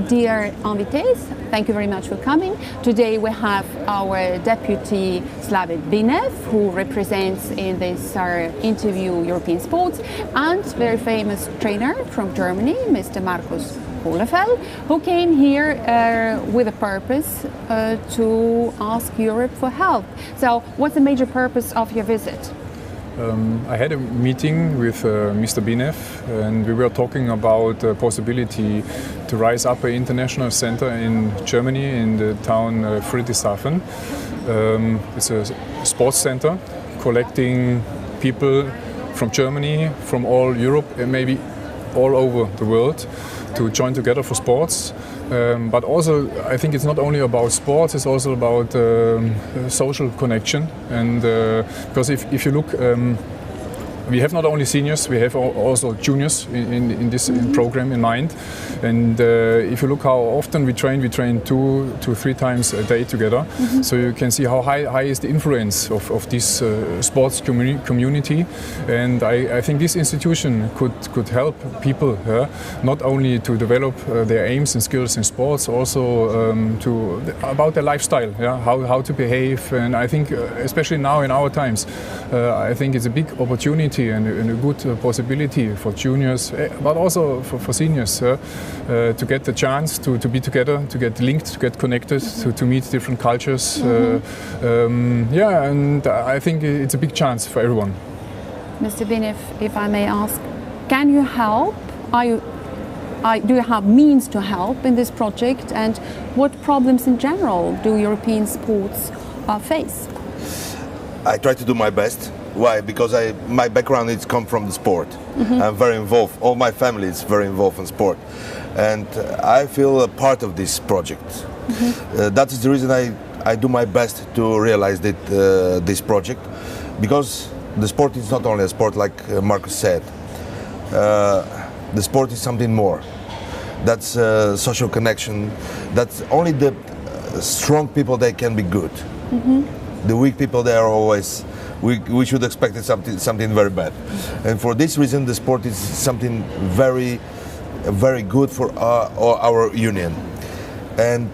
dear invités, thank you very much for coming. Today we have our deputy Slavik Binev, who represents in this interview European sports, and very famous trainer from Germany, Mr. Markus Kohlöffel, who came here with a purpose to ask Europe for help. So what's the major purpose of your visit? I had a meeting with Mr. Binev, and we were talking about the possibility to rise up an international center in Germany in the town Friedrichshafen. It's a sports center collecting people from Germany, from all Europe, and maybe all over the world to join together for sports. But also, I think it's not only about sports, it's also about social connection. And because if you look, we have not only seniors, we have also juniors in this program in mind. And if you look how often we train 2 to 3 times a day together. So you can see how high is the influence of this sports community. And I think this institution could help people not only to develop their aims and skills in sports, also about their lifestyle, how to behave. And I think especially now in our times, I think it's a big opportunity and a good possibility for juniors, but also for seniors, to get the chance to be together, to get linked, to get connected, to meet different cultures. And I think it's a big chance for everyone. Mr. Binev, if I may ask, can you help? Do you have means to help in this project, and what problems in general do European sports face? I try to do my best. Why? Because my background is come from the sport. I'm very involved. All my family is very involved in sport, and I feel a part of this project. That is the reason I do my best to realize this project, because the sport is not only a sport, like Markus said. The sport is something more. That's social connection. That's only the strong people they can be good. The weak people, they are always. We should expect something very bad, and for this reason, the sport is something very, very good for our union. And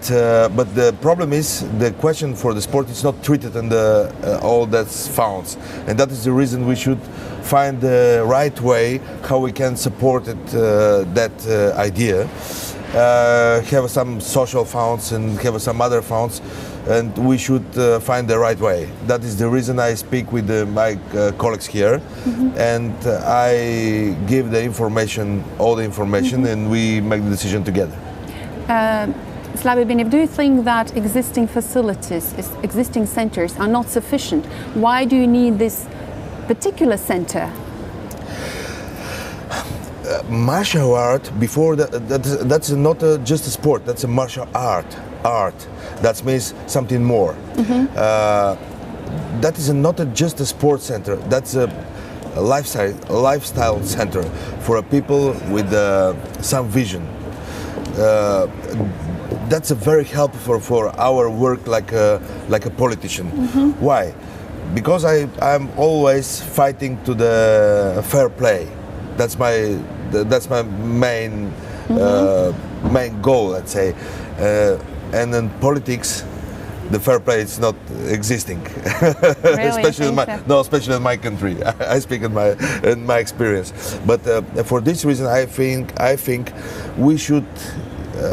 but the problem is, the question for the sport is not treated in all that's found, and that is the reason we should find the right way how we can support it, that idea. Have some social funds and have some other funds, and we should find the right way. That is the reason I speak with my colleagues here, and I give the information, all the information, and we make the decision together. Slavik Binev, do you think that existing facilities, existing centers are not sufficient? Why do you need this particular center? Martial art, before that's not just a sport, that's a martial art. That means something more. That is not just a sports center, that's a lifestyle center for people with some vision. That's a very helpful for our work like a politician. Why? Because I'm always fighting to the fair play. That's my main goal, let's say. And in politics, the fair play is not existing. Really? especially in my country. I speak in my experience. But for this reason, I think we should,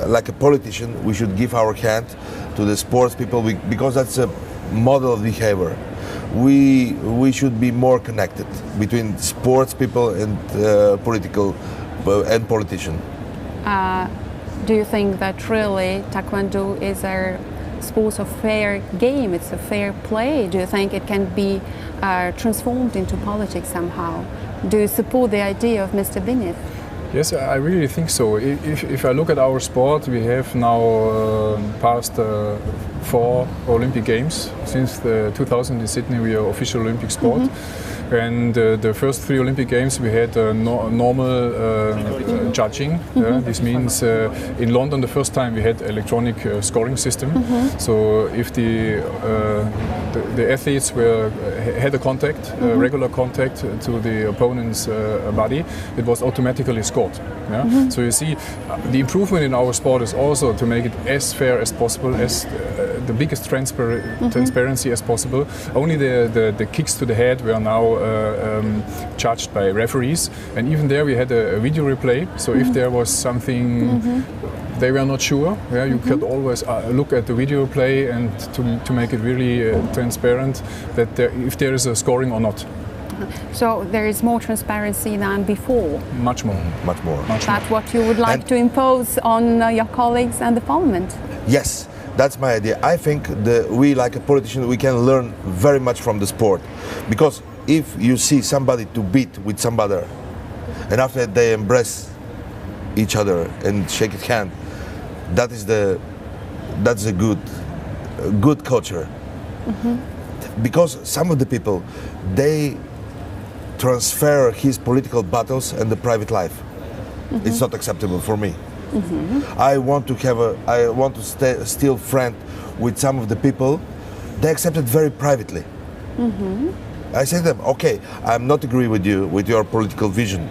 like a politician, we should give our hand to the sports people, because that's a model of behavior. We should be more connected between sports people and politician. Do you think that really Taekwondo is a sport of fair game? It's a fair play. Do you think it can be transformed into politics somehow? Do you support the idea of Mr. Binev? Yes, I really think so. If I look at our sport, we have now passed 4 Olympic Games. Since 2000 in Sydney, we are official Olympic sport. And the first 3 Olympic Games we had normal judging. This means in London the first time we had electronic scoring system. So if the athletes had a contact, regular contact to the opponent's body, it was automatically scored. Yeah? So you see, the improvement in our sport is also to make it as fair as possible, as the biggest transparency as possible. Only the kicks to the head were now judged by referees, and even there we had a video replay. So if there was something they were not sure, you could always look at the video replay and to make it really transparent that if there is a scoring or not. So there is more transparency than before. Much more. Much more. That's what you would like to impose on your colleagues and the Parliament? Yes, that's my idea. I think we, like a politician, we can learn very much from the sport. Because if you see somebody to beat with somebody, and after they embrace each other and shake his hand, that's a good culture. Because some of the people, they transfer his political battles and the private life. It's not acceptable for me. I want to still friend with some of the people. They accept it very privately. I say to them, okay, I'm not agree with you, with your political vision,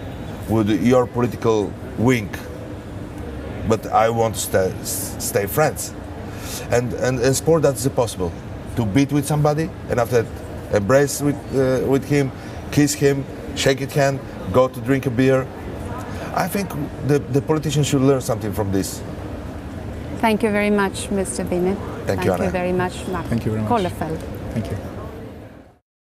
with your political wing, but I want to stay friends. And in sport that's possible. To beat with somebody and after that embrace with him, kiss him, shake his hand, go to drink a beer. I think the politicians should learn something from this. Thank you very much, Mr. Binev. Thank you, Anna. Very much, Markus Thank you very much. Kohlöffel. Thank you.